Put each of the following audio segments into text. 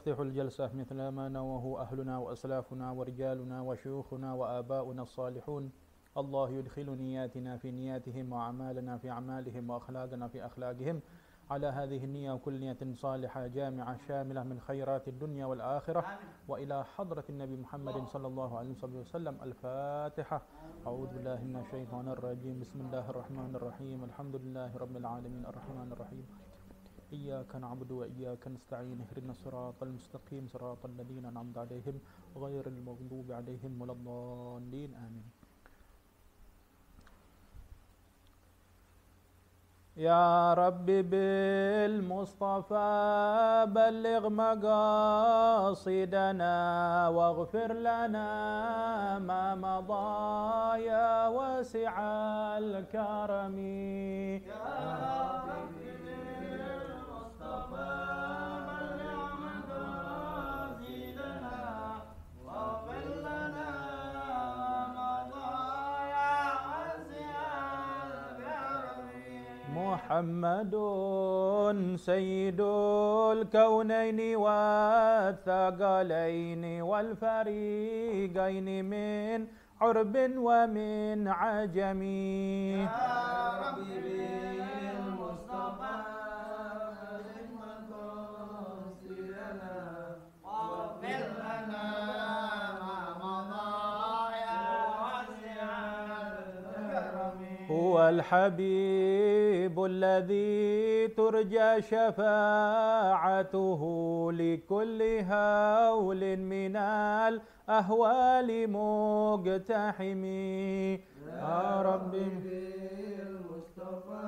يفتح الجلسة مثل ما نواه أهلنا وأسلافنا ورجالنا وشيوخنا وآباؤنا الصالحون. الله يدخل نياتنا في نياتهم وأعمالنا في أعمالهم وأخلاقنا في أخلاقهم على هذه النية وكل نية صالحة جامعة شاملة من خيرات الدنيا والآخرة وإلى حضرة النبي محمد صلى الله عليه وسلم. الفاتحة. أعوذ بالله من الشيطان الرجيم. بسم الله الرحمن الرحيم. الحمد لله رب العالمين الرحمن الرحيم إياك نعبد وإياك نستعين اهدنا الصراط المستقيم صراط الذين أنعمت عليهم غير المغضوب عليهم ولا الضالين آمين. يا رب بالمصطفى بلغ مقاصدنا واغفر لنا ما مضى يا واسع الكرم. يا رب بالمصطفى بلغ مقاصدنا واغفر لنا ما مضى يا واسع الكرم. محمد سيد الكونين والثقلين والفريقين من عرب ومن عجم. يا رب بالمصطفى بلغ مقاصدنا واغفر لنا ما مضى يا واسع الكرم. هو الحبيب الذي ترجى شفاعته لكل هول من الأهوال مقتحم. يا رب بالمصطفى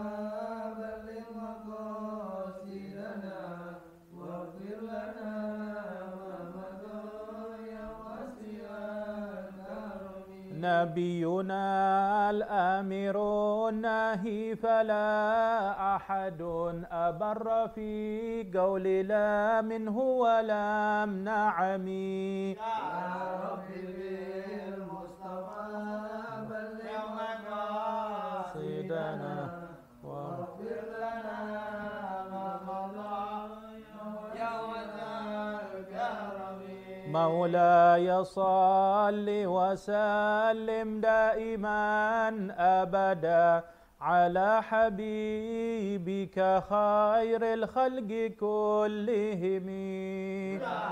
بلغ مقاصدنا واغفر لنا ما مضى يا واسع الكرم. نبينا الآمر الناهي فلا أحد أبر في قول لا منه ولم نعم. يا رب بالمصطفى بلغ مقاصدنا واغفر لنا ما مضى يا واسع الكرم. مولاي صل وسلم دائما أبدا على حبيبك خير الخلق كلهم. يا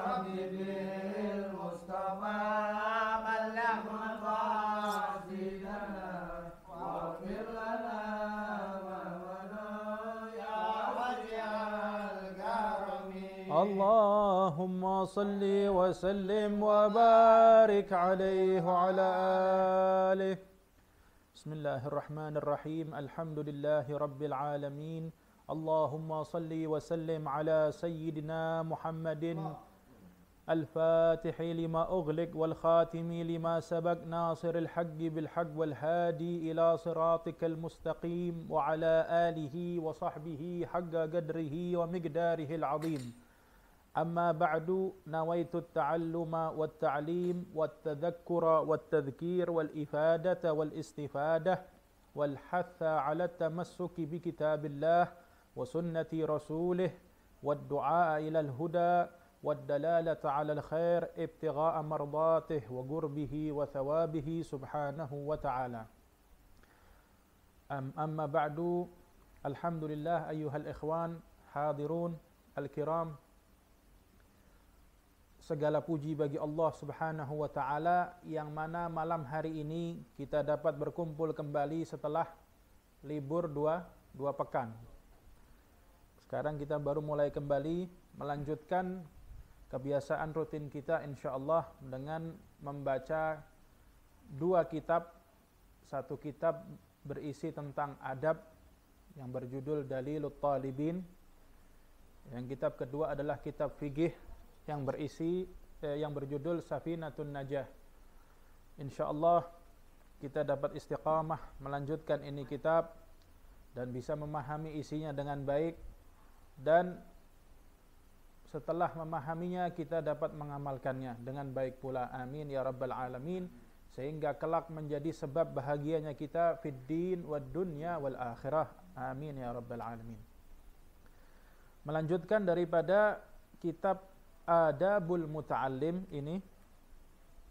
رب بالمصطفى بلغ مقاصدنا واغفر لنا ما مضى يا واسع الكرم. اللهم صل وسلم وبارك عليه وعلى آله. بسم الله الرحمن الرحيم. الحمد لله رب العالمين. اللهم صل وسلم على سيدنا محمد الفاتح لما أغلق والخاتم لما سبق ناصر الحق بالحق والهادي إلى صراطك المستقيم وعلى آله وصحبه حق قدره ومقداره العظيم. أما بعد نويت التعلم والتعليم والتذكر والتذكير والإفادة والاستفادة والحث على التمسك بكتاب الله وسنة رسوله والدعاء إلى الهدى والدلالة على الخير ابتغاء مرضاته وقربه وثوابه سبحانه وتعالى. أما بعد الحمد لله أيها الإخوان حاضرون الكرام. Segala puji bagi Allah Subhanahu wa Ta'ala yang mana malam hari ini kita dapat berkumpul kembali setelah libur dua pekan. Sekarang kita baru mulai kembali melanjutkan kebiasaan rutin kita insyaallah dengan membaca dua kitab. Satu kitab berisi tentang adab yang berjudul Dalilut Talibin. Yang kitab kedua adalah kitab fikih yang berjudul Safinatun Najah. Insyaallah kita dapat istiqamah melanjutkan ini kitab dan bisa memahami isinya dengan baik, dan setelah memahaminya kita dapat mengamalkannya dengan baik pula. Amin ya rabbal alamin. Sehingga kelak menjadi sebab bahagianya kita fid din wad dunya wal akhirah. Amin ya rabbal alamin. Melanjutkan daripada kitab adabul muta'allim ini,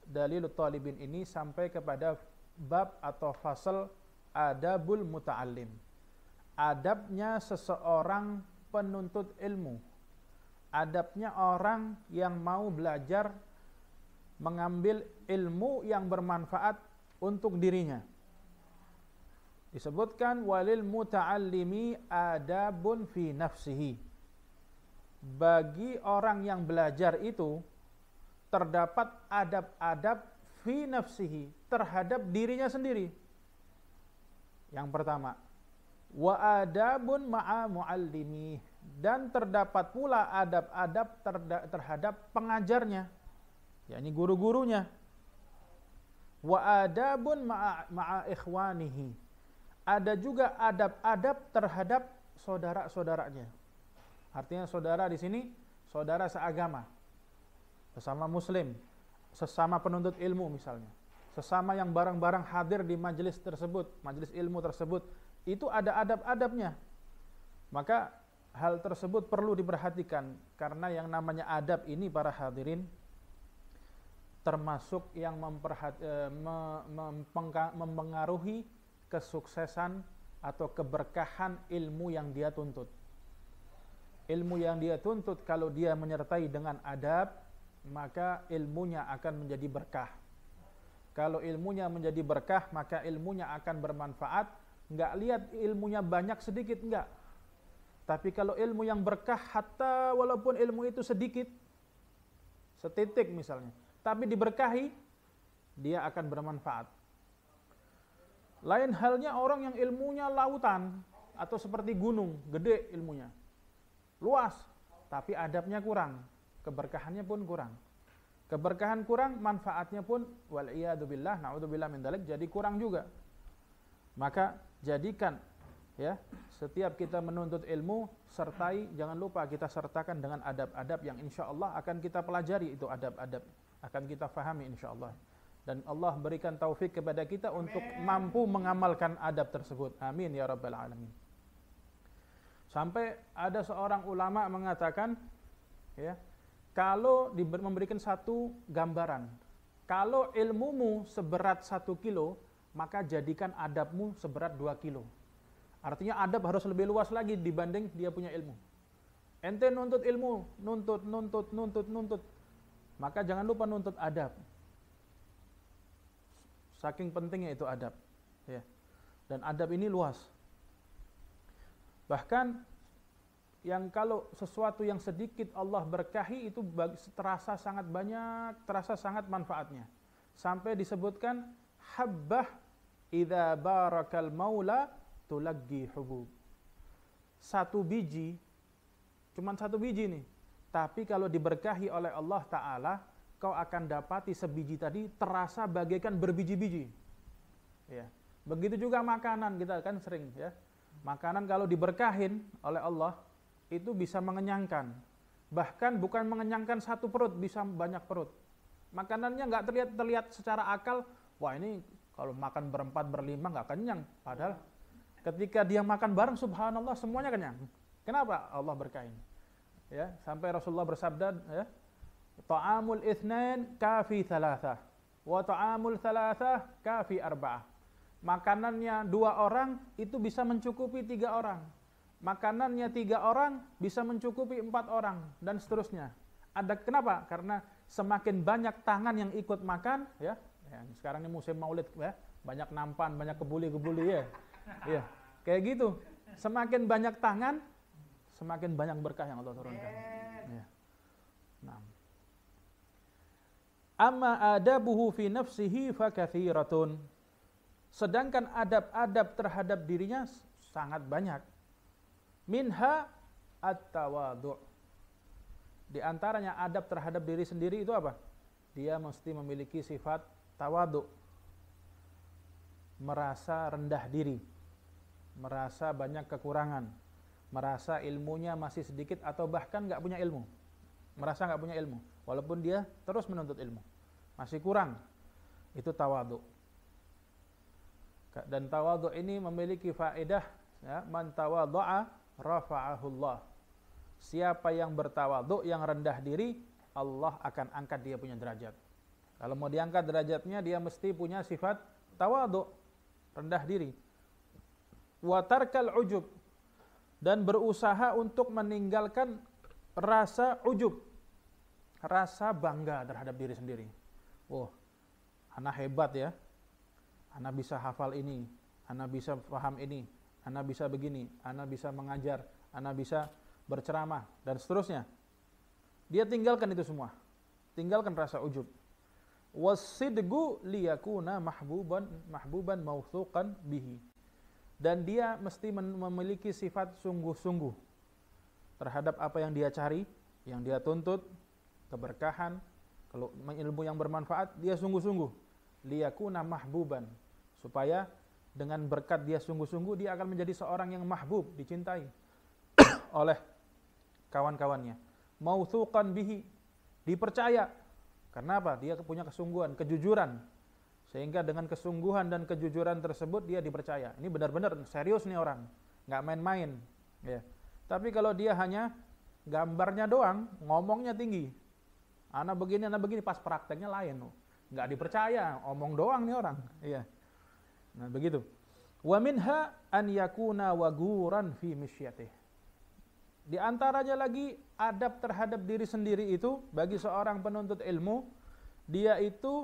dalilul talibin ini sampai kepada bab atau fasal adabul muta'allim. Adabnya seseorang penuntut ilmu. Adabnya orang yang mau belajar mengambil ilmu yang bermanfaat untuk dirinya. Disebutkan walil muta'allimi adabun fi nafsihi. Bagi orang yang belajar itu terdapat adab-adab fi nafsihi, terhadap dirinya sendiri. Yang pertama, wa adabun ma'a muallimi, dan terdapat pula adab-adab terhadap pengajarnya, yakni guru-gurunya. Wa adabun ma'a ikhwanihi, ada juga adab-adab terhadap saudara-saudaranya. Artinya saudara di sini saudara seagama, sesama muslim, sesama penuntut ilmu misalnya, sesama yang bareng-bareng hadir di majelis tersebut, majelis ilmu tersebut, itu ada adab-adabnya. Maka hal tersebut perlu diperhatikan, karena yang namanya adab ini para hadirin termasuk yang mempengaruhi kesuksesan atau keberkahan ilmu yang dia tuntut. Ilmu yang dia tuntut kalau dia menyertai dengan adab, maka ilmunya akan menjadi berkah. Kalau ilmunya menjadi berkah, maka ilmunya akan bermanfaat. Enggak lihat ilmunya banyak sedikit, enggak. Tapi kalau ilmu yang berkah, hatta walaupun ilmu itu sedikit, setitik misalnya, tapi diberkahi, dia akan bermanfaat. Lain halnya orang yang ilmunya lautan, atau seperti gunung, gede ilmunya, luas, tapi adabnya kurang, keberkahannya pun kurang. Keberkahan kurang, manfaatnya pun wal'iyadzubillah, na'udzubillah min dzalik, jadi kurang juga. Maka jadikan ya, setiap kita menuntut ilmu, sertai, jangan lupa kita sertakan dengan adab-adab yang insya Allah akan kita pelajari, itu adab-adab akan kita fahami insya Allah. Dan Allah berikan taufik kepada kita untuk mampu mengamalkan adab tersebut. Amin ya rabbal alamin. Sampai ada seorang ulama mengatakan, ya, kalau memberikan satu gambaran, kalau ilmumu seberat 1 kilo, maka jadikan adabmu seberat 2 kilo. Artinya adab harus lebih luas lagi dibanding dia punya ilmu. Ente nuntut ilmu, nuntut. Maka jangan lupa nuntut adab. Saking pentingnya itu adab. Ya. Dan adab ini luas. Bahkan yang kalau sesuatu yang sedikit Allah berkahi itu terasa sangat banyak, terasa sangat manfaatnya. Sampai disebutkan habbah idza barakal maula tulaggi hubub. 1 biji, cuman 1 biji nih. Tapi kalau diberkahi oleh Allah Ta'ala, kau akan dapati sebiji tadi terasa bagaikan berbiji-biji. Ya. Begitu juga makanan, kita kan sering ya. Makanan kalau diberkahin oleh Allah, itu bisa mengenyangkan. Bahkan bukan mengenyangkan 1 perut, bisa banyak perut. Makanannya nggak terlihat secara akal, wah ini kalau makan berempat, berlima nggak kenyang. Padahal ketika dia makan bareng, subhanallah semuanya kenyang. Kenapa? Allah berkahin. Ya, sampai Rasulullah bersabda, ya, ta'amul itsnain kafi thalathah, wa ta'amul thalathah kafi arba'ah. Makanannya 2 orang itu bisa mencukupi 3 orang. Makanannya 3 orang bisa mencukupi 4 orang, dan seterusnya. Ada kenapa? Karena semakin banyak tangan yang ikut makan, ya. Sekarang ini musim Maulid, ya. Banyak nampan, banyak kebuli-kebuli, ya. Ya, kayak gitu. Semakin banyak tangan, semakin banyak berkah yang Allah turunkan. Ya. Nah. Amma adabuhu fi nafsihi fa katsiratun. Sedangkan adab-adab terhadap dirinya sangat banyak. Minha at-tawadhu'. Di antaranya adab terhadap diri sendiri itu apa? Dia mesti memiliki sifat tawadhu'. Merasa rendah diri. Merasa banyak kekurangan. Merasa ilmunya masih sedikit atau bahkan nggak punya ilmu. Merasa nggak punya ilmu. Walaupun dia terus menuntut ilmu. Masih kurang. Itu tawadhu'. Dan tawadhu' ini memiliki faedah, ya, man tawadhu'a rafa'ahullah. Siapa yang bertawadhu', yang rendah diri, Allah akan angkat dia punya derajat. Kalau mau diangkat derajatnya, dia mesti punya sifat tawadhu, rendah diri. Wa tarkal ujub, dan berusaha untuk meninggalkan rasa ujub, rasa bangga terhadap diri sendiri. Oh, ana hebat ya, ana bisa hafal ini, ana bisa paham ini, ana bisa begini, ana bisa mengajar, ana bisa berceramah, dan seterusnya. Dia tinggalkan itu semua, tinggalkan rasa ujub. Wasidgu liyakuna mahbuban mawthuqan bihi, dan dia mesti memiliki sifat sungguh-sungguh terhadap apa yang dia cari, yang dia tuntut, keberkahan, kalau ilmu yang bermanfaat, dia sungguh-sungguh. Liyakuna mahbuban, supaya dengan berkat dia sungguh-sungguh, dia akan menjadi seorang yang mahbub, dicintai oleh kawan-kawannya. Mawthuqan bihi, dipercaya. Karena apa? Dia punya kesungguhan, kejujuran. Sehingga dengan kesungguhan dan kejujuran tersebut dia dipercaya. Ini benar-benar serius nih orang, nggak main-main. Ya. Tapi kalau dia hanya gambarnya doang, ngomongnya tinggi, anak begini, pas prakteknya lain, nggak dipercaya, omong doang nih orang. Iya. Nah begitu. Wa minha an yakuna waguran fi misyatih. Di antaranya lagi adab terhadap diri sendiri itu bagi seorang penuntut ilmu, dia itu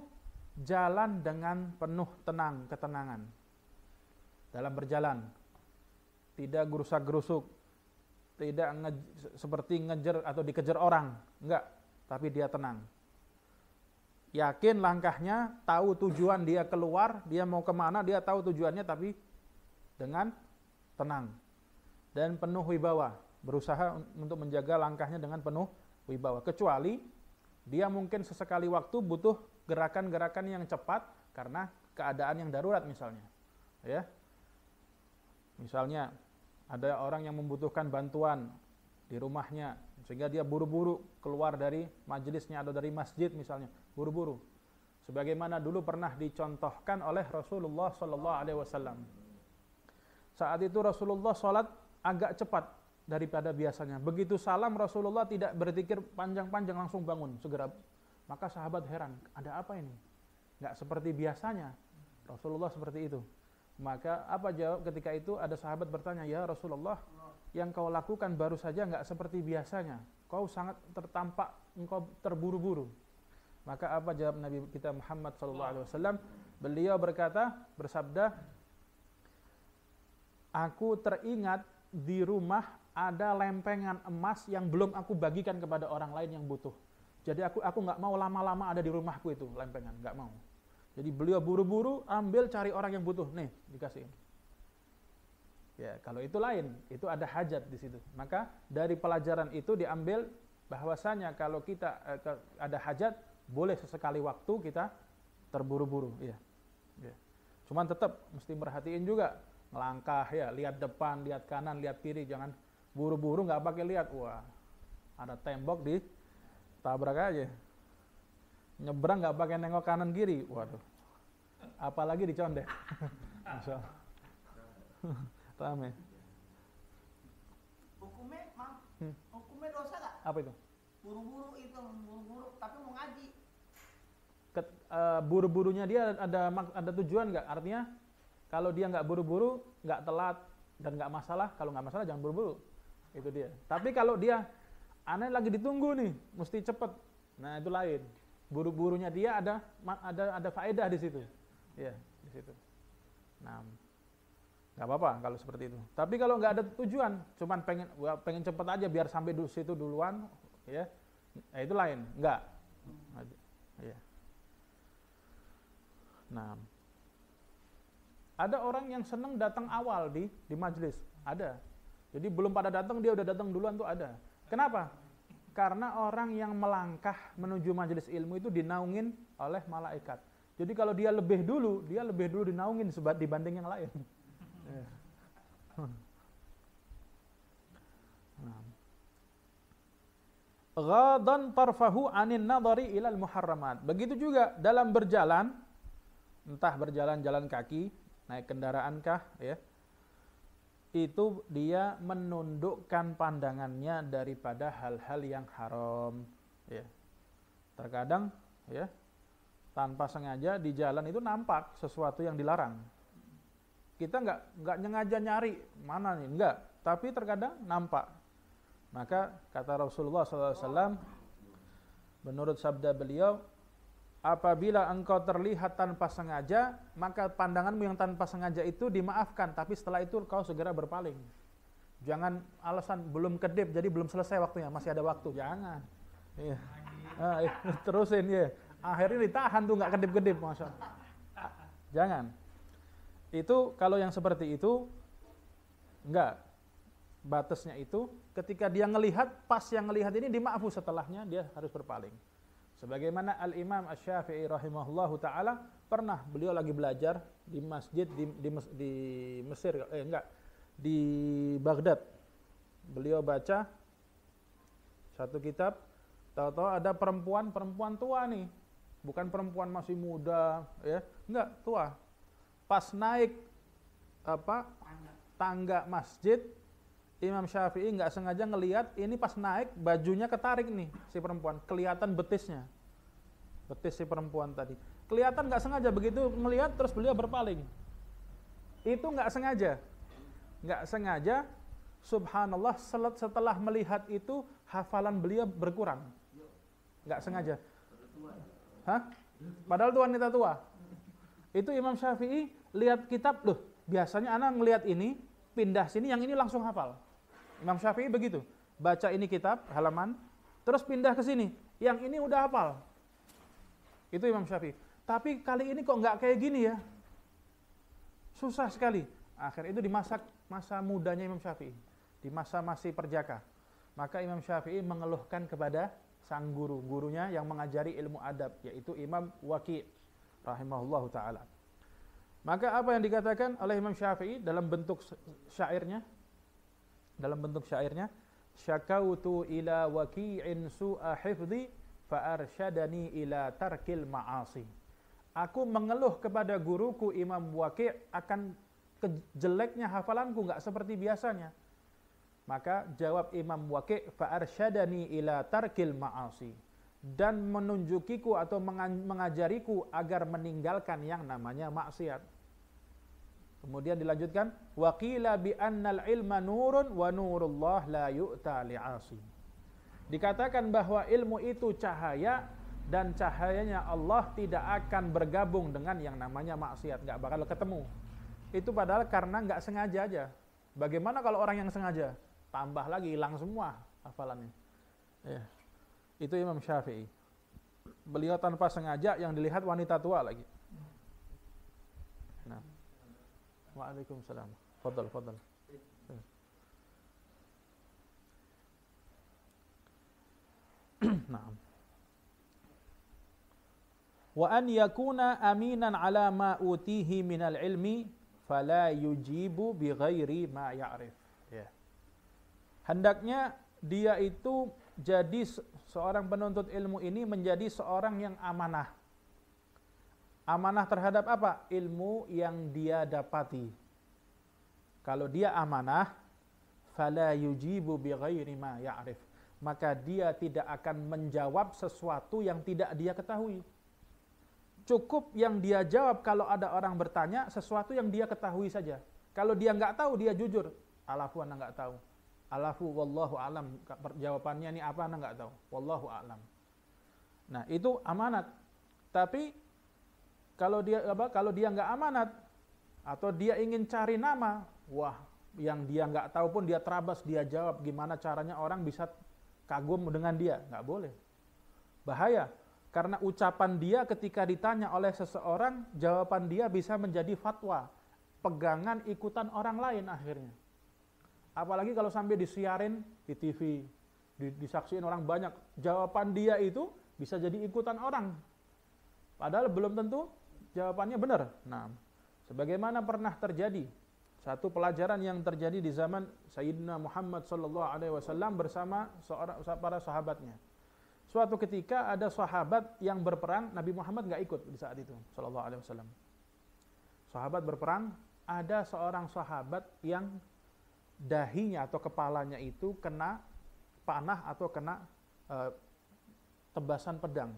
jalan dengan penuh ketenangan dalam berjalan, tidak gerusak-gerusuk, tidak seperti ngejar atau dikejar orang, enggak, tapi dia tenang, yakin langkahnya, tahu tujuan dia keluar, dia mau kemana, dia tahu tujuannya, tapi dengan tenang dan penuh wibawa, berusaha untuk menjaga langkahnya dengan penuh wibawa. Kecuali dia mungkin sesekali waktu butuh gerakan-gerakan yang cepat karena keadaan yang darurat misalnya. Ya. Misalnya ada orang yang membutuhkan bantuan di rumahnya sehingga dia buru-buru keluar dari majelisnya atau dari masjid misalnya, buru-buru. Sebagaimana dulu pernah dicontohkan oleh Rasulullah sallallahu alaihi wasallam. Saat itu Rasulullah salat agak cepat daripada biasanya. Begitu salam Rasulullah tidak berzikir panjang-panjang, langsung bangun segera. Maka sahabat heran, ada apa ini? Enggak seperti biasanya. Rasulullah seperti itu. Maka apa jawab ketika itu? Ada sahabat bertanya, ya Rasulullah, yang kau lakukan baru saja enggak seperti biasanya. Kau sangat tertampak, engkau terburu-buru. Maka apa jawab Nabi kita Muhammad SAW? Beliau bersabda, aku teringat di rumah ada lempengan emas yang belum aku bagikan kepada orang lain yang butuh. Jadi aku nggak mau lama-lama ada di rumahku itu lempengan, nggak mau. Jadi beliau buru-buru ambil cari orang yang butuh, nih dikasih. Ya kalau itu lain, itu ada hajat di situ. Maka dari pelajaran itu diambil bahwasanya kalau kita ada hajat, boleh sesekali waktu kita terburu-buru. Ya. Ya. Cuman tetap mesti merhatiin juga, melangkah ya, lihat depan, lihat kanan, lihat kiri, jangan buru-buru nggak pakai lihat, wah ada tembok di tabrak aja, nyebrang nggak pakai nengok kanan kiri, waduh, apalagi dicondet. Masya Allah. Rame. Hukumnya dosa nggak? Apa itu? Buru-buru tapi mau ngaji. Buru-burunya dia ada tujuan nggak? Artinya kalau dia nggak buru-buru, nggak telat dan nggak masalah. Kalau nggak masalah jangan buru-buru. Itu dia. Tapi kalau dia aneh lagi ditunggu nih, mesti cepet. Nah itu lain. Buru-burunya dia ada faedah di situ. Ya di situ. Nah, nggak apa-apa kalau seperti itu. Tapi kalau nggak ada tujuan, cuman pengen cepet aja biar sampai di situ duluan, ya, itu lain. Nggak. Ya. Nah. Ada orang yang senang datang awal di majelis, ada. Jadi belum pada datang dia udah datang duluan tuh ada. Kenapa? Karena orang yang melangkah menuju majelis ilmu itu dinaungin oleh malaikat. Jadi kalau dia lebih dulu dinaungin dibanding yang lain. Ghadan tarfahu anin nadari ilal muharramat. Begitu juga dalam berjalan, entah berjalan kaki, naik kendaraan kah, ya, itu dia menundukkan pandangannya daripada hal-hal yang haram, ya. Terkadang ya tanpa sengaja di jalan itu nampak sesuatu yang dilarang. Kita nggak nyengaja nyari mana nih, enggak. Tapi terkadang nampak. Maka kata Rasulullah SAW, menurut sabda beliau, apabila engkau terlihat tanpa sengaja, maka pandanganmu yang tanpa sengaja itu dimaafkan. Tapi setelah itu kau segera berpaling. Jangan alasan belum kedip, jadi belum selesai waktunya, masih ada waktu. Jangan. Iya. Terusin ya. Akhirnya ditahan tuh nggak kedip-kedip, masya Allah. Jangan. Itu kalau yang seperti itu enggak. Batasnya itu ketika dia ngelihat, pas yang ngelihat ini dimaafu, setelahnya dia harus berpaling. Sebagaimana Al-Imam Asy-Syafi'i rahimahullahu taala pernah beliau lagi belajar di masjid di Mesir, di Baghdad. Beliau baca satu kitab, tahu-tahu ada perempuan tua nih. Bukan perempuan masih muda, ya, enggak, tua. Pas naik tangga masjid, Imam Syafi'i enggak sengaja ngelihat ini pas naik bajunya ketarik nih si perempuan, kelihatan betisnya. Betis si perempuan tadi. Kelihatan enggak sengaja, begitu ngelihat terus beliau berpaling. Itu enggak sengaja. Enggak sengaja, subhanallah, setelah melihat itu hafalan beliau berkurang. Enggak sengaja. Hah? Padahal itu wanita tua. Itu Imam Syafi'i lihat kitab, loh, biasanya anak ngelihat ini, pindah sini, yang ini langsung hafal. Imam Syafi'i begitu. Baca ini kitab, halaman, terus pindah ke sini, yang ini udah hafal. Itu Imam Syafi'i. Tapi kali ini kok nggak kayak gini ya? Susah sekali. Akhirnya itu di masa mudanya Imam Syafi'i, di masa masih perjaka. Maka Imam Syafi'i mengeluhkan kepada sang gurunya yang mengajari ilmu adab, yaitu Imam Waqi' rahimahullahu ta'ala. Maka apa yang dikatakan oleh Imam Syafi'i dalam bentuk syairnya, syakautu ila waqi'in su'a hifdhi fa'arsyadani ila tarkil ma'asi. Aku mengeluh kepada guruku Imam Waqi' akan jeleknya hafalanku, enggak seperti biasanya. Maka jawab Imam Waqi', fa'arsyadani ila tarkil ma'asi, dan menunjukiku atau mengajariku agar meninggalkan yang namanya maksiat. Kemudian dilanjutkan, waqila bi annal ilma nurun wa nurullah la yu'ta li'asi. Dikatakan bahwa ilmu itu cahaya, dan cahayanya Allah tidak akan bergabung dengan yang namanya maksiat, enggak bakal ketemu. Itu padahal karena enggak sengaja aja. Bagaimana kalau orang yang sengaja? Tambah lagi, hilang semua hafalannya. Ya. Itu Imam Syafi'i. Beliau tanpa sengaja, yang dilihat wanita tua lagi. Nah. Waalaikumsalam. Fadal. Naam. Wa an yakuna aminan ala ma utihi minal ilmi fala yujibu bi ghairi ma ya'rif. Ya. Hendaknya dia itu jadi seorang penuntut ilmu ini menjadi seorang yang amanah. Amanah terhadap apa? Ilmu yang dia dapati. Kalau dia amanah, fala yujibu bi ghairi ma ya'rif, maka dia tidak akan menjawab sesuatu yang tidak dia ketahui. Cukup yang dia jawab kalau ada orang bertanya sesuatu yang dia ketahui saja. Kalau dia nggak tahu, dia jujur. Alafu ana nggak tahu. Alafu wallahu alam. Jawabannya ini apa ana nggak tahu. Wallahu alam. Nah, itu amanat. Tapi kalau dia nggak amanat atau dia ingin cari nama, wah, yang dia nggak tahu pun dia terabas, dia jawab, gimana caranya orang bisa kagum dengan dia? Nggak boleh. Bahaya. Karena ucapan dia ketika ditanya oleh seseorang, jawaban dia bisa menjadi fatwa, pegangan ikutan orang lain akhirnya. Apalagi kalau sampai disiarin di TV, disaksiin orang banyak, jawaban dia itu bisa jadi ikutan orang. Padahal belum tentu jawabannya benar. Nah, sebagaimana pernah terjadi satu pelajaran yang terjadi di zaman Sayyidina Muhammad SAW bersama para sahabatnya. Suatu ketika ada sahabat yang berperang, Nabi Muhammad nggak ikut di saat itu, SAW. Sahabat berperang, ada seorang sahabat yang dahinya atau kepalanya itu kena panah atau kena tebasan pedang,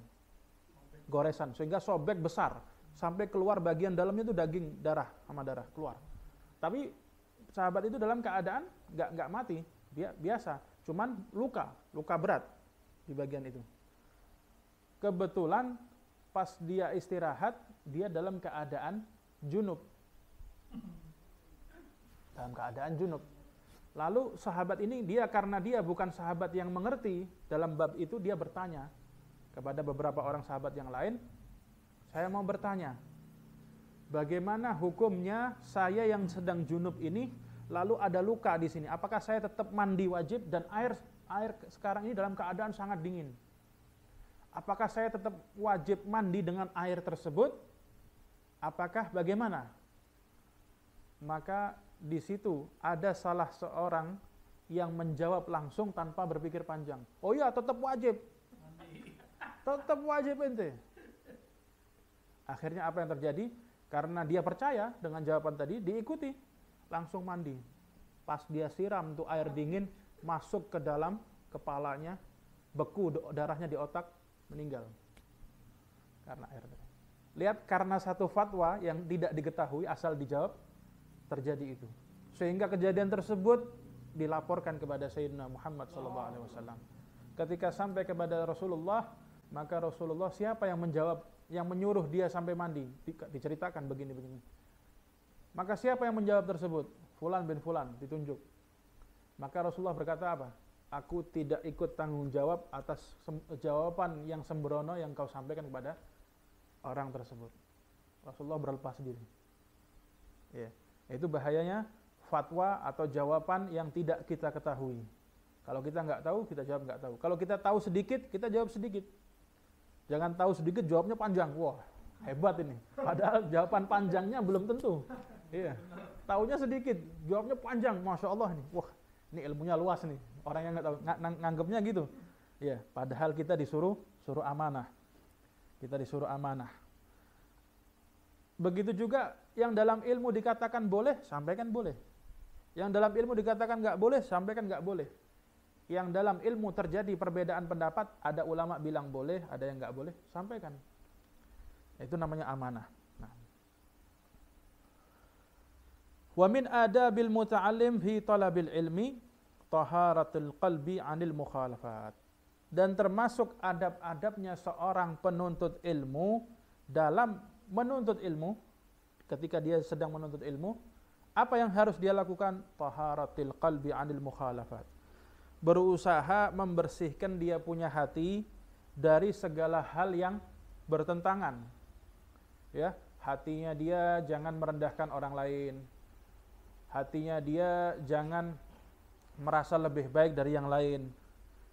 goresan, sehingga sobek besar, sampai keluar bagian dalamnya itu daging, darah sama darah keluar. Tapi sahabat itu dalam keadaan nggak mati, dia biasa, cuman luka berat di bagian itu. Kebetulan pas dia istirahat, dia dalam keadaan junub. Dalam keadaan junub. Lalu sahabat ini karena dia bukan sahabat yang mengerti dalam bab itu, dia bertanya kepada beberapa orang sahabat yang lain, saya mau bertanya, bagaimana hukumnya saya yang sedang junub ini lalu ada luka di sini? Apakah saya tetap mandi wajib dan air sekarang ini dalam keadaan sangat dingin? Apakah saya tetap wajib mandi dengan air tersebut? Apakah bagaimana? Maka di situ ada salah seorang yang menjawab langsung tanpa berpikir panjang. Oh iya, tetap wajib. Tetap wajib ente. Akhirnya apa yang terjadi? Karena dia percaya dengan jawaban tadi, diikuti. Langsung mandi. Pas dia siram tuh air dingin masuk ke dalam kepalanya, beku darahnya di otak, meninggal. Karena air tadi. Lihat, karena satu fatwa yang tidak diketahui asal dijawab, terjadi itu. Sehingga kejadian tersebut dilaporkan kepada Sayyidina Muhammad SAW. Ketika sampai kepada Rasulullah, maka Rasulullah siapa yang menjawab, yang menyuruh dia sampai mandi? Diceritakan begini-begini. Maka siapa yang menjawab tersebut? Fulan bin Fulan, ditunjuk. Maka Rasulullah berkata apa? Aku tidak ikut tanggung jawab atas jawaban yang sembrono yang kau sampaikan kepada orang tersebut. Rasulullah berlepas diri. Ya. Itu bahayanya fatwa atau jawaban yang tidak kita ketahui. Kalau kita nggak tahu, kita jawab nggak tahu. Kalau kita tahu sedikit, kita jawab sedikit. Jangan tahu sedikit, jawabnya panjang. Wah, hebat ini. Padahal jawaban panjangnya belum tentu. Iya. Taunya sedikit, jawabnya panjang. Masya Allah nih. Wah, ini ilmunya luas nih. Orang yang nggak tahu, nganggapnya gitu. Iya. Padahal kita suruh amanah. Kita disuruh amanah. Begitu juga yang dalam ilmu dikatakan boleh, sampaikan boleh. Yang dalam ilmu dikatakan nggak boleh, sampaikan nggak boleh. Yang dalam ilmu terjadi perbedaan pendapat, ada ulama bilang boleh, ada yang nggak boleh, sampaikan. Itu namanya amanah. Nah. Wa min adabil muta'allim fi talabil ilmi taharatul qalbi 'anil mukhalafat. Dan termasuk adab-adabnya seorang penuntut ilmu dalam menuntut ilmu, ketika dia sedang menuntut ilmu, apa yang harus dia lakukan? Taharatil qalbi 'anil mukhalafat. Berusaha membersihkan dia punya hati dari segala hal yang bertentangan. Ya, hatinya dia jangan merendahkan orang lain. Hatinya dia jangan merasa lebih baik dari yang lain.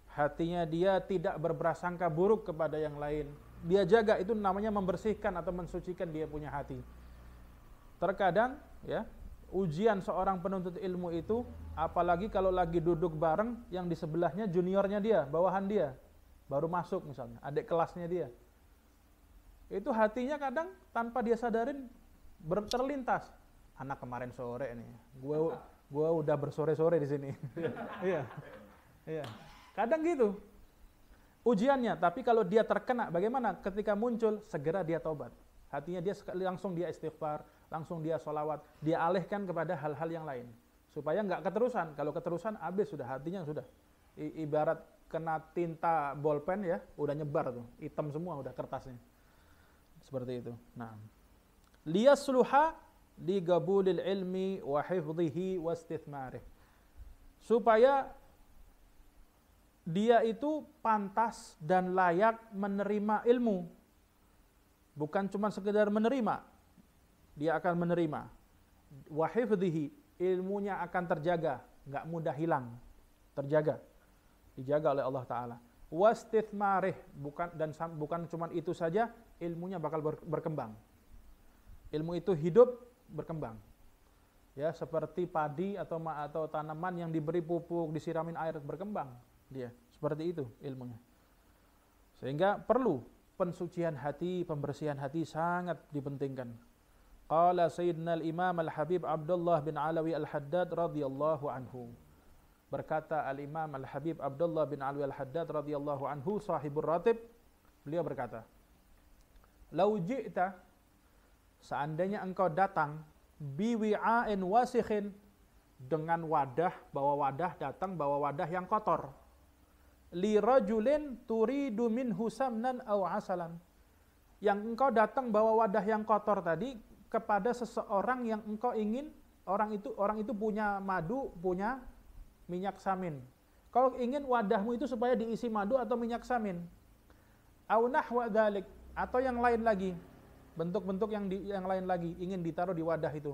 Hatinya dia tidak berprasangka buruk kepada yang lain. Dia jaga, itu namanya membersihkan atau mensucikan dia punya hati. Terkadang ya, ujian seorang penuntut ilmu itu, apalagi kalau lagi duduk bareng yang di sebelahnya juniornya dia, bawahan dia, baru masuk misalnya, adik kelasnya dia. Itu hatinya kadang tanpa dia sadarin terlintas. Anak kemarin sore nih, gua udah bersore-sore di sini. Iya. Iya. Kadang gitu. Ujiannya, tapi kalau dia terkena, bagaimana? Ketika muncul, segera dia taubat. Hatinya dia langsung dia istighfar, langsung dia sholawat, dia alihkan kepada hal-hal yang lain. Supaya nggak keterusan. Kalau keterusan, habis sudah, hatinya sudah. Ibarat kena tinta bolpen ya, udah nyebar tuh, hitam semua udah kertasnya. Seperti itu. Nah, liyasluha li gabulil ilmi wa hifdhihi wa istithmarih. Supaya dia itu pantas dan layak menerima ilmu. Bukan cuma sekedar menerima. Dia akan menerima. Wa hifdhihi, ilmunya akan terjaga, enggak mudah hilang. Terjaga. Dijaga oleh Allah Ta'ala. Wa istithmarih, bukan cuma itu saja, ilmunya bakal berkembang. Ilmu itu hidup, berkembang. Ya, seperti padi atau tanaman yang diberi pupuk, disiramin air, berkembang. Dia seperti itu ilmunya. Sehingga perlu pensucian hati, pembersihan hati sangat dipentingkan. Qala Sayyidina al-Imam al-Habib Abdullah bin Alawi al-Haddad radhiyallahu anhu. Berkata al-Imam al-Habib Abdullah bin Alawi al-Haddad radhiyallahu anhu, sahibur ratib, Beliau berkata, "Lau ji'ta, seandainya engkau datang biwi'ain wasikhin, dengan wadah, bawa wadah, datang bawa wadah yang kotor. Li rajulin turidu minhu samnan aw asalan." Yang engkau datang bawa wadah yang kotor tadi kepada seseorang yang engkau ingin, orang itu punya madu, punya minyak samin. Kau ingin wadahmu itu supaya diisi madu atau minyak samin. Au nahwa dzalik, atau yang lain lagi. Bentuk-bentuk yang lain lagi ingin ditaruh di wadah itu.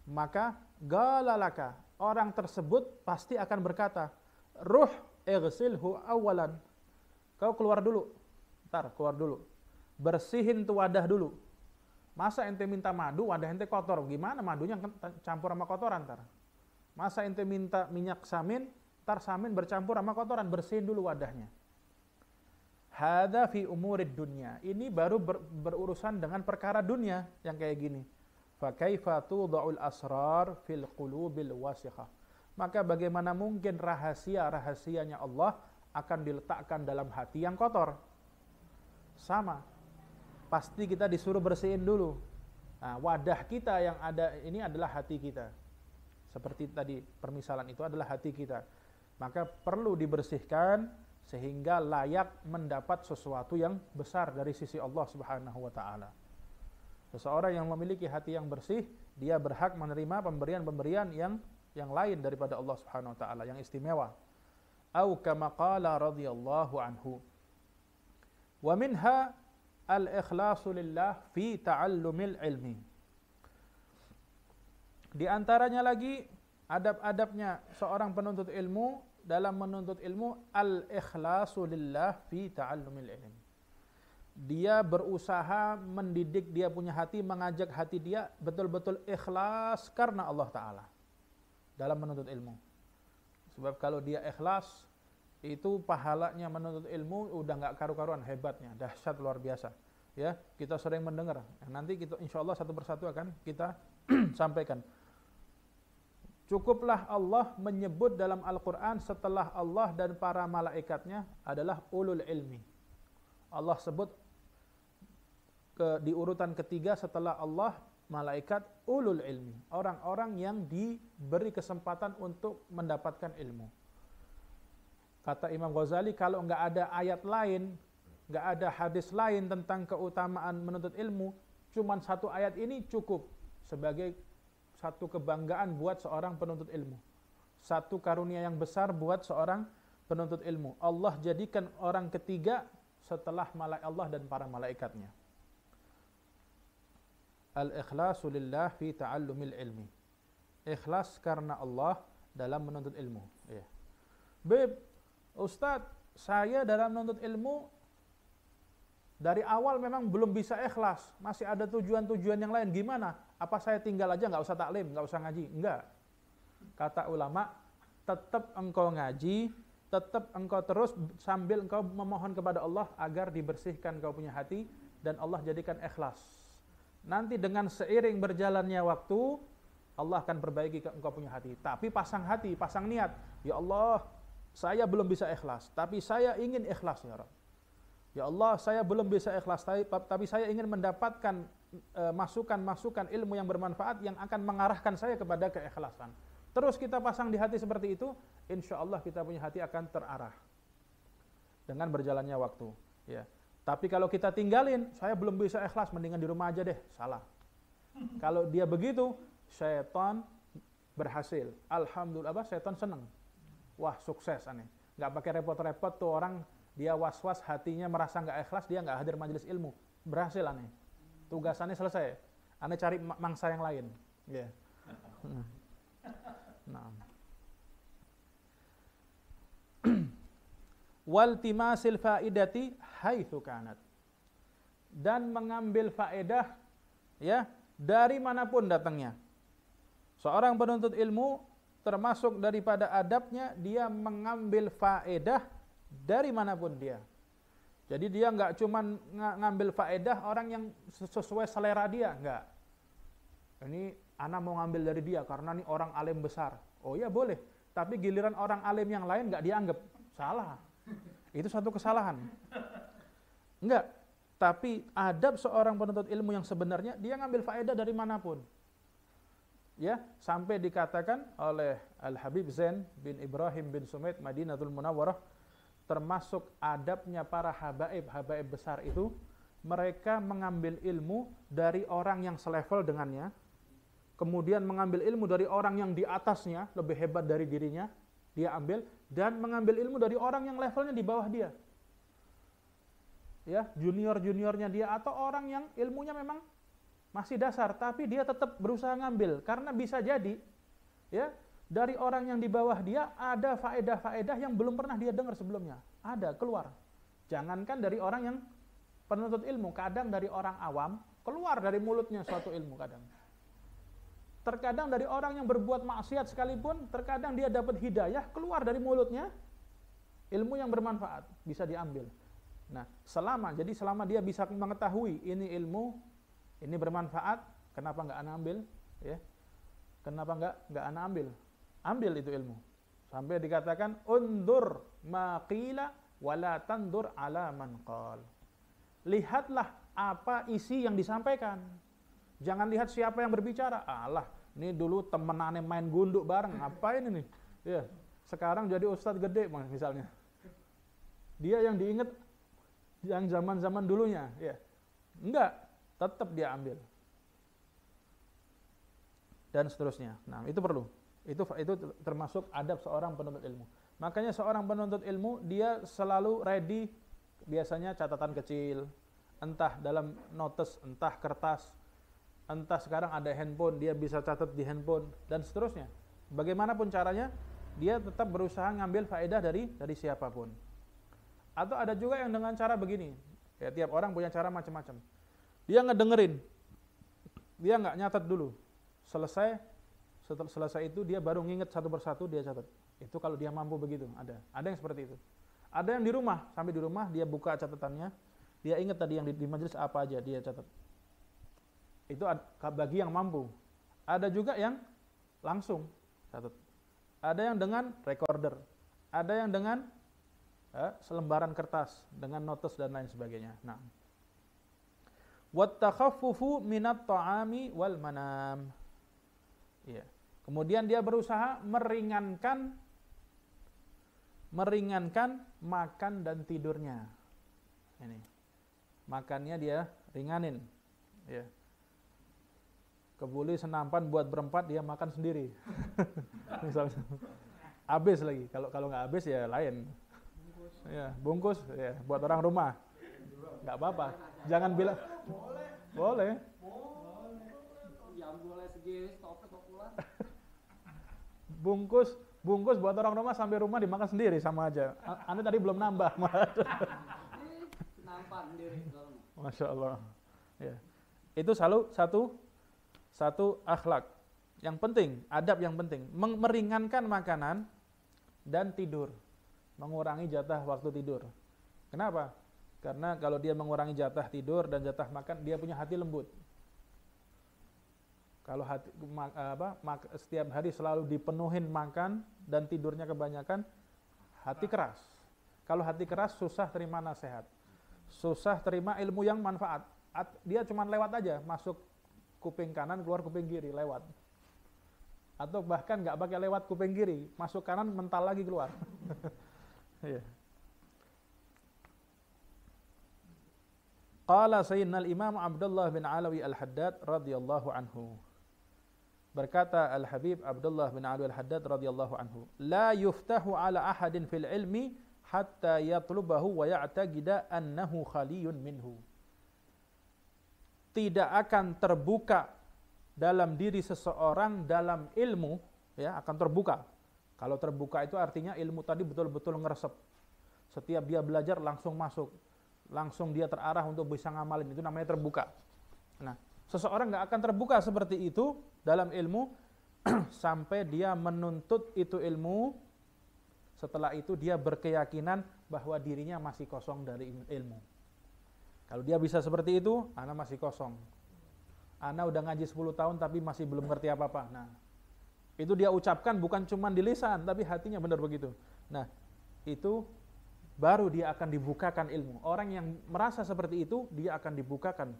Maka galalaka, orang tersebut pasti akan berkata, "Ruh ighsilhu awalan." Kau keluar dulu. Keluar dulu. Bersihin tuh wadah dulu. Masa ente minta madu, wadah ente kotor, gimana madunya campur sama kotoran ntar. Masa ente minta minyak samin, ntar samin bercampur sama kotoran, bersihin dulu wadahnya. Hadza fi umurid dunya. Ini baru berurusan dengan perkara dunia yang kayak gini. Fa kaifa tudha'ul asrar fil qulubil wasikhah. Maka bagaimana mungkin rahasia-rahasianya Allah akan diletakkan dalam hati yang kotor? Sama. Pasti kita disuruh bersihin dulu. Nah, wadah kita yang ada ini adalah hati kita. Seperti tadi permisalan itu adalah hati kita. Maka perlu dibersihkan sehingga layak mendapat sesuatu yang besar dari sisi Allah Subhanahu wa taala. Seseorang yang memiliki hati yang bersih, dia berhak menerima pemberian-pemberian yang lain daripada Allah Subhanahu wa taala, yang istimewa. Au kama qala radhiyallahu anhu. Wa minha al-ikhlasu lillah fi ta'allumil ilmi. Di antaranya lagi adab-adabnya seorang penuntut ilmu dalam menuntut ilmu, al-ikhlasu lillah fi ta'allumil ilmi. Dia berusaha mendidik dia punya hati, mengajak hati dia betul-betul ikhlas karena Allah Ta'ala dalam menuntut ilmu. Sebab kalau dia ikhlas, itu pahalanya menuntut ilmu udah nggak karu-karuan, hebatnya, dahsyat, luar biasa. Ya, kita sering mendengar. Nanti kita insya Allah satu persatu akan kita sampaikan. Cukuplah Allah menyebut dalam Al-Quran setelah Allah dan para malaikatnya adalah ulul ilmi. Allah sebut di urutan ketiga setelah Allah, malaikat, ulul ilmi. Orang-orang yang diberi kesempatan untuk mendapatkan ilmu. Kata Imam Ghazali, kalau nggak ada ayat lain, nggak ada hadis lain tentang keutamaan menuntut ilmu, cuman satu ayat ini cukup sebagai satu kebanggaan buat seorang penuntut ilmu. Satu karunia yang besar buat seorang penuntut ilmu. Allah jadikan orang ketiga setelah Allah dan para malaikatnya. Al-ikhlasu lillah fi ta'allumil ilmi. Ikhlas karena Allah dalam menuntut ilmu. Ya. Beb, Ustadz, saya dalam menuntut ilmu dari awal memang belum bisa ikhlas. Masih ada tujuan-tujuan yang lain. Gimana? Apa saya tinggal aja nggak usah taklim, nggak usah ngaji? Enggak. Kata ulama, tetap engkau ngaji, tetap engkau terus sambil engkau memohon kepada Allah agar dibersihkan engkau punya hati dan Allah jadikan ikhlas. Nanti dengan seiring berjalannya waktu, Allah akan perbaiki engkau punya hati. Tapi pasang hati, pasang niat. Ya Allah, saya belum bisa ikhlas, tapi saya ingin ikhlas ya Rabb. Ya Allah, saya belum bisa ikhlas, tapi saya ingin mendapatkan masukan-masukan ilmu yang bermanfaat yang akan mengarahkan saya kepada keikhlasan. Terus kita pasang di hati seperti itu, insya Allah kita punya hati akan terarah dengan berjalannya waktu. Ya. Tapi kalau kita tinggalin, saya belum bisa ikhlas, mendingan di rumah aja deh, salah. Kalau dia begitu, syaitan berhasil. Alhamdulillah, syaitan senang. Wah, sukses aneh. Nggak pakai repot-repot tuh orang, dia was-was hatinya merasa nggak ikhlas, dia nggak hadir majelis ilmu. Berhasil aneh. Tugasannya selesai. Aneh cari mangsa yang lain. Ya. Nah. Waltimasil faidati haitsu kanat. Dan mengambil faedah ya dari manapun datangnya. Seorang penuntut ilmu termasuk daripada adabnya dia mengambil faedah dari manapun dia. Jadi dia nggak cuma ngambil faedah orang yang sesuai selera dia, nggak. Ini ana mau ngambil dari dia karena ini orang alim besar. Oh ya boleh, tapi giliran orang alim yang lain nggak dianggap, salah. Itu satu kesalahan. Enggak. Tapi adab seorang penuntut ilmu yang sebenarnya dia ngambil faedah dari manapun. Ya, sampai dikatakan oleh Al-Habib Zain bin Ibrahim bin Sumaid Madinatul Munawwarah, termasuk adabnya para habaib besar itu, mereka mengambil ilmu dari orang yang selevel dengannya, kemudian mengambil ilmu dari orang yang di atasnya, lebih hebat dari dirinya, dia ambil, dan mengambil ilmu dari orang yang levelnya di bawah dia. Ya, junior-juniornya dia, atau orang yang ilmunya memang masih dasar, tapi dia tetap berusaha ngambil, karena bisa jadi ya dari orang yang di bawah dia ada faedah-faedah yang belum pernah dia dengar sebelumnya, ada keluar. Jangankan dari orang yang penuntut ilmu, kadang dari orang awam keluar dari mulutnya suatu ilmu. Terkadang dari orang yang berbuat maksiat sekalipun, terkadang dia dapat hidayah, keluar dari mulutnya ilmu yang bermanfaat, bisa diambil. Nah, selama dia bisa mengetahui ini ilmu, ini bermanfaat, kenapa enggak ana ambil? Ya. Kenapa enggak ana ambil? Ambil itu ilmu. Sampai dikatakan undur ma qila wala tandur ala man qal. Lihatlah apa isi yang disampaikan. Jangan lihat siapa yang berbicara. Alah, ini dulu temenane main gunduk bareng, ngapain ini? Ya, sekarang jadi ustadz gede misalnya. Dia yang diingat yang zaman-zaman dulunya, ya. Enggak, tetap dia ambil. Dan seterusnya. Nah, itu perlu. Itu termasuk adab seorang penuntut ilmu. Makanya seorang penuntut ilmu dia selalu ready, biasanya catatan kecil, entah dalam notes, entah kertas, entah sekarang ada handphone, dia bisa catat di handphone dan seterusnya. Bagaimanapun caranya, dia tetap berusaha ngambil faedah dari siapapun. Atau ada juga yang dengan cara begini, ya tiap orang punya cara macam-macam. Dia ngedengerin, dia nggak nyatat dulu. Setelah selesai itu dia baru nginget satu persatu dia catat. Itu kalau dia mampu begitu, ada yang seperti itu. Ada yang di rumah, sampai di rumah dia buka catatannya, dia ingat tadi yang di majelis apa aja dia catat. Itu bagi yang mampu. Ada juga yang langsung catat. Ada yang dengan recorder, ada yang dengan selembaran kertas dengan notes dan lain sebagainya. Nah, wattakhaffufu minat ta'ami wal manam. Ya. Kemudian dia berusaha meringankan makan dan tidurnya. Ini. Makannya dia ringanin. Ya. Kebuli senampan buat berempat, dia makan sendiri. Misalnya. Habis lagi. Kalau nggak habis ya lain. Ya, bungkus ya buat orang rumah. Enggak apa-apa. Jangan bilang boleh. Bungkus buat orang rumah sampai rumah dimakan sendiri sama aja. Anda tadi belum nambah. Nampan sendiri. Masya Allah. Ya. Itu satu akhlak yang penting, adab yang penting, meringankan makanan dan tidur. Mengurangi jatah waktu tidur. Kenapa? Karena kalau dia mengurangi jatah tidur dan jatah makan, dia punya hati lembut. Kalau setiap hari selalu dipenuhin makan dan tidurnya kebanyakan, hati keras. Kalau hati keras susah terima nasihat, susah terima ilmu yang manfaat. Dia cuma lewat aja, masuk kuping kanan, keluar kuping kiri, lewat. Atau bahkan nggak pakai lewat kuping kiri, masuk kanan mental lagi keluar. Qala Sayyidina al-Imam Abdullah bin Alawi al-Haddad radhiyallahu anhu. Berkata Al-Habib Abdullah bin Alawi al-Haddad radhiyallahu anhu, la yuftahu ala ahadin fil ilmi hatta yatlubahu wa ya'taqida annahu khaliyun minhu. Tidak akan terbuka dalam diri seseorang dalam ilmu, ya, akan terbuka. Kalau terbuka itu artinya ilmu tadi betul-betul ngeresep. Setiap dia belajar langsung masuk. Langsung dia terarah untuk bisa ngamalin. Itu namanya terbuka. Nah, seseorang nggak akan terbuka seperti itu dalam ilmu sampai dia menuntut itu ilmu. Setelah itu dia berkeyakinan bahwa dirinya masih kosong dari ilmu. Kalau dia bisa seperti itu, ana masih kosong. Ana udah ngaji 10 tahun tapi masih belum ngerti apa-apa. Nah, itu dia ucapkan bukan cuma di lisan, tapi hatinya benar begitu. Nah, itu baru dia akan dibukakan ilmu. Orang yang merasa seperti itu, dia akan dibukakan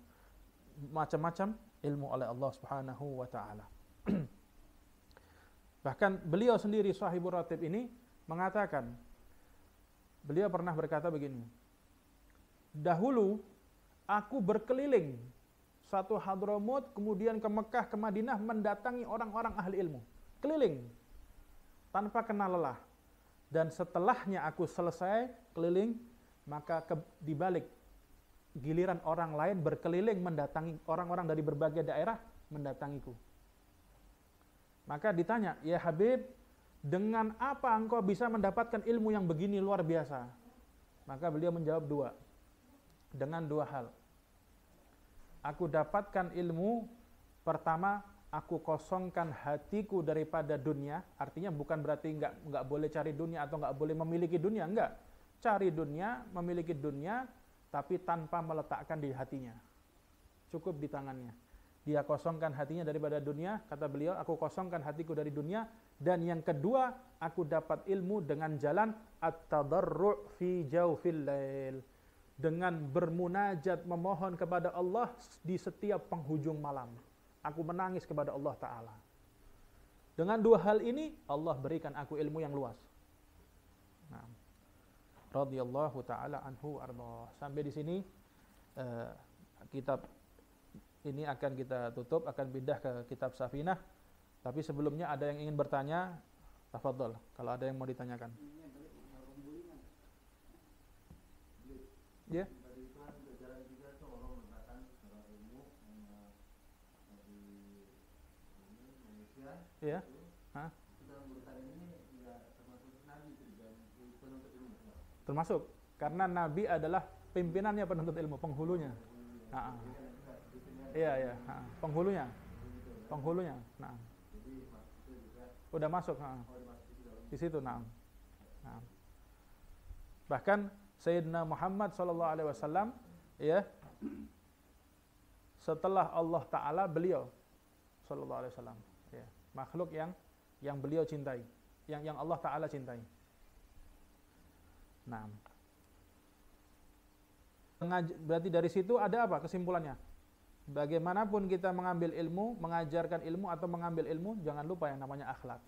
macam-macam ilmu oleh Allah Subhanahu wa taala. Bahkan beliau sendiri Shahibur Ratib ini mengatakan, beliau pernah berkata begini, dahulu aku berkeliling satu Hadramut, kemudian ke Mekah, ke Madinah, mendatangi orang-orang ahli ilmu. Keliling, tanpa kenal lelah. Dan setelahnya aku selesai keliling, maka dibalik giliran orang lain berkeliling mendatangi orang-orang dari berbagai daerah mendatangiku. Maka ditanya, ya Habib, dengan apa engkau bisa mendapatkan ilmu yang begini luar biasa? Maka beliau menjawab dengan dua hal. Aku dapatkan ilmu, pertama, aku kosongkan hatiku daripada dunia. Artinya bukan berarti nggak boleh cari dunia atau nggak boleh memiliki dunia, enggak. Cari dunia, memiliki dunia, tapi tanpa meletakkan di hatinya. Cukup di tangannya. Dia kosongkan hatinya daripada dunia, kata beliau, aku kosongkan hatiku dari dunia. Dan yang kedua, aku dapat ilmu dengan jalan at-tadarru' fi jawfil lail. Dengan bermunajat, memohon kepada Allah di setiap penghujung malam. Aku menangis kepada Allah Ta'ala. Dengan dua hal ini, Allah berikan aku ilmu yang luas. Nah, radhiyallahu ta'ala anhu arba. Sampai di sini, kitab ini akan kita tutup, akan pindah ke kitab Safinah. Tapi sebelumnya ada yang ingin bertanya, tafadhol, kalau ada yang mau ditanyakan. Ya. Ya. Hah? Termasuk, karena Nabi adalah pimpinannya penuntut ilmu, penghulunya. Nah, iya, penghulunya. Nah, udah masuk, di situ, nah. Bahkan Sayyidina Muhammad SAW, ya, setelah Allah Taala beliau SAW, ya, makhluk yang beliau cintai, yang Allah Taala cintai. Nah, berarti dari situ ada apa kesimpulannya? Bagaimanapun kita mengambil ilmu, mengajarkan ilmu atau mengambil ilmu, jangan lupa yang namanya akhlak.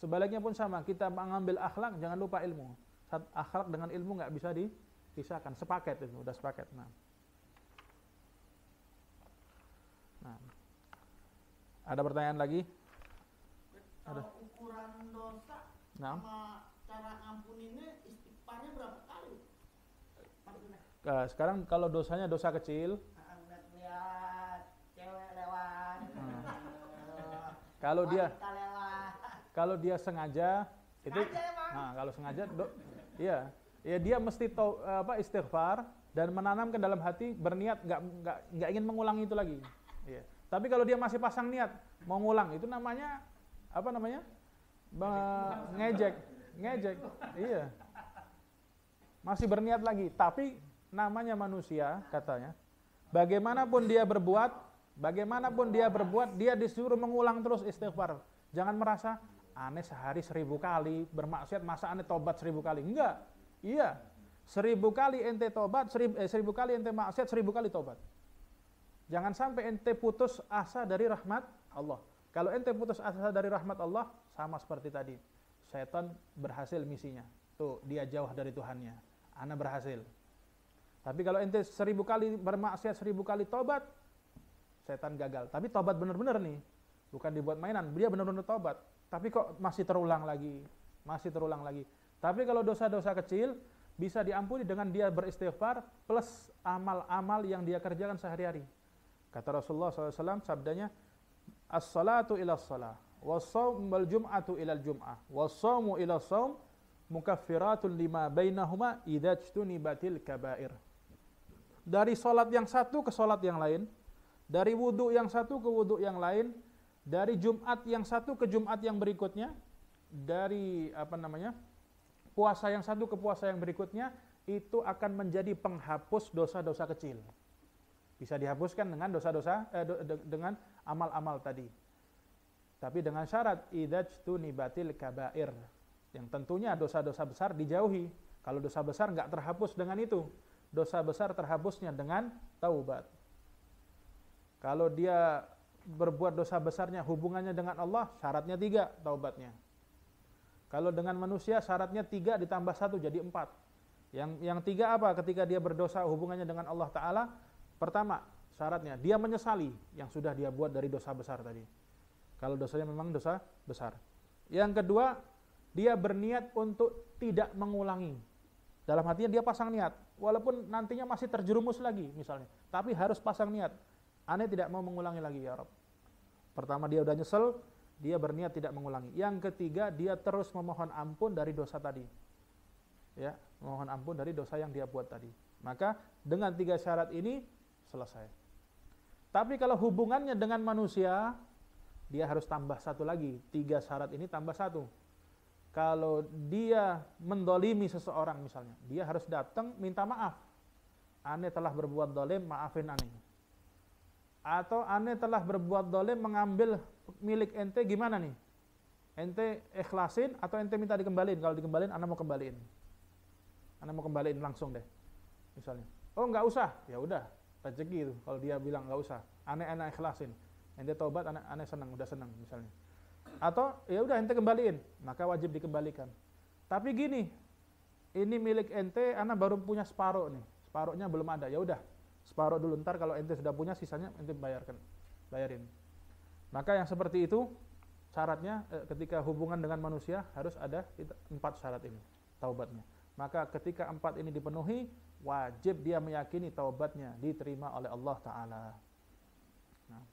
Sebaliknya pun sama, kita mengambil akhlak, jangan lupa ilmu. Akhlak dengan ilmu nggak bisa dipisahkan, sepaket itu, udah sepaket. Nah, ada pertanyaan lagi? Kalau ukuran dosa sama cara ngampuninnya, istighfarnya berapa kali? Sekarang kalau dosanya dosa kecil, Lihat cewek lewat, kalau dia sengaja itu, nah kalau sengaja, iya dia mesti istighfar dan menanam ke dalam hati, berniat nggak ingin mengulang itu lagi. Iya. Tapi kalau dia masih pasang niat mau ngulang, itu namanya apa namanya? Ngejek. Iya. Masih berniat lagi, tapi namanya manusia katanya. Bagaimanapun dia berbuat, dia disuruh mengulang terus istighfar. Jangan merasa aneh sehari 1000 kali bermaksiat, masa aneh tobat 1000 kali. Enggak. Iya. 1000 kali ente tobat, 1000 kali ente maksiat, 1000 kali tobat. Jangan sampai ente putus asa dari rahmat Allah. Kalau ente putus asa dari rahmat Allah, sama seperti tadi. Setan berhasil misinya. Tuh, dia jauh dari Tuhannya. Ana berhasil. Tapi kalau ente 1000 kali bermaksiat, 1000 kali tobat, setan gagal. Tapi tobat benar-benar nih. Bukan dibuat mainan, dia benar-benar tobat. Tapi kok masih terulang lagi. Tapi kalau dosa-dosa kecil, bisa diampuni dengan dia beristighfar, plus amal-amal yang dia kerjakan sehari-hari. Kata Rasulullah SAW, sabdanya, as-salatu ila as-salah, was-sawm wal jum'atu ila al-jum'ah, was-sawmu ila as-sawm, mukaffiratun lima bainahuma idza ijtunibatil kaba'ir. Dari salat yang satu ke salat yang lain, dari wudu yang satu ke wudu yang lain, dari Jumat yang satu ke Jumat yang berikutnya, dari puasa yang satu ke puasa yang berikutnya, itu akan menjadi penghapus dosa-dosa kecil. Bisa dihapuskan dengan dosa-dosa dengan amal-amal tadi. Tapi dengan syarat idza ijtunibatil kaba'ir. Yang tentunya dosa-dosa besar dijauhi. Kalau dosa besar nggak terhapus dengan itu. Dosa besar terhapusnya dengan taubat. Kalau dia berbuat dosa besarnya hubungannya dengan Allah, syaratnya 3 taubatnya. Kalau dengan manusia syaratnya 3 ditambah 1 jadi 4. Yang 3 apa ketika dia berdosa hubungannya dengan Allah Ta'ala? Pertama, syaratnya dia menyesali yang sudah dia buat dari dosa besar tadi. Kalau dosanya memang dosa besar. Yang kedua, dia berniat untuk tidak mengulangi. Dalam hatinya dia pasang niat, walaupun nantinya masih terjerumus lagi misalnya, tapi harus pasang niat. Ane tidak mau mengulangi lagi ya Rabb. Pertama dia udah nyesel, dia berniat tidak mengulangi. Yang ketiga, dia terus memohon ampun dari dosa tadi. Ya, memohon ampun dari dosa yang dia buat tadi. Maka dengan 3 syarat ini selesai. Tapi kalau hubungannya dengan manusia, dia harus tambah 1 lagi. 3 syarat ini tambah 1. Kalau dia mendolimi seseorang misalnya, dia harus datang minta maaf. Ane telah berbuat dolim, maafin ane. Atau ane telah berbuat dolim mengambil milik ente, gimana nih? Ente ikhlasin atau ente minta dikembaliin? Kalau dikembaliin, ane mau kembaliin. Ane mau kembaliin langsung deh. Misalnya, oh nggak usah, ya udah rezeki itu. Kalau dia bilang nggak usah, ane ikhlasin. Ente taubat, ane senang, udah senang misalnya. Atau ya udah ente kembaliin, maka wajib dikembalikan. Tapi gini, ini milik ente, ana baru punya separuh nih, separuhnya belum ada. Ya udah, separuh dulu, ntar kalau ente sudah punya sisanya ente bayarin. Maka yang seperti itu syaratnya ketika hubungan dengan manusia harus ada 4 syarat ini, taubatnya. Maka ketika 4 ini dipenuhi, wajib dia meyakini taubatnya diterima oleh Allah Ta'ala. Nah.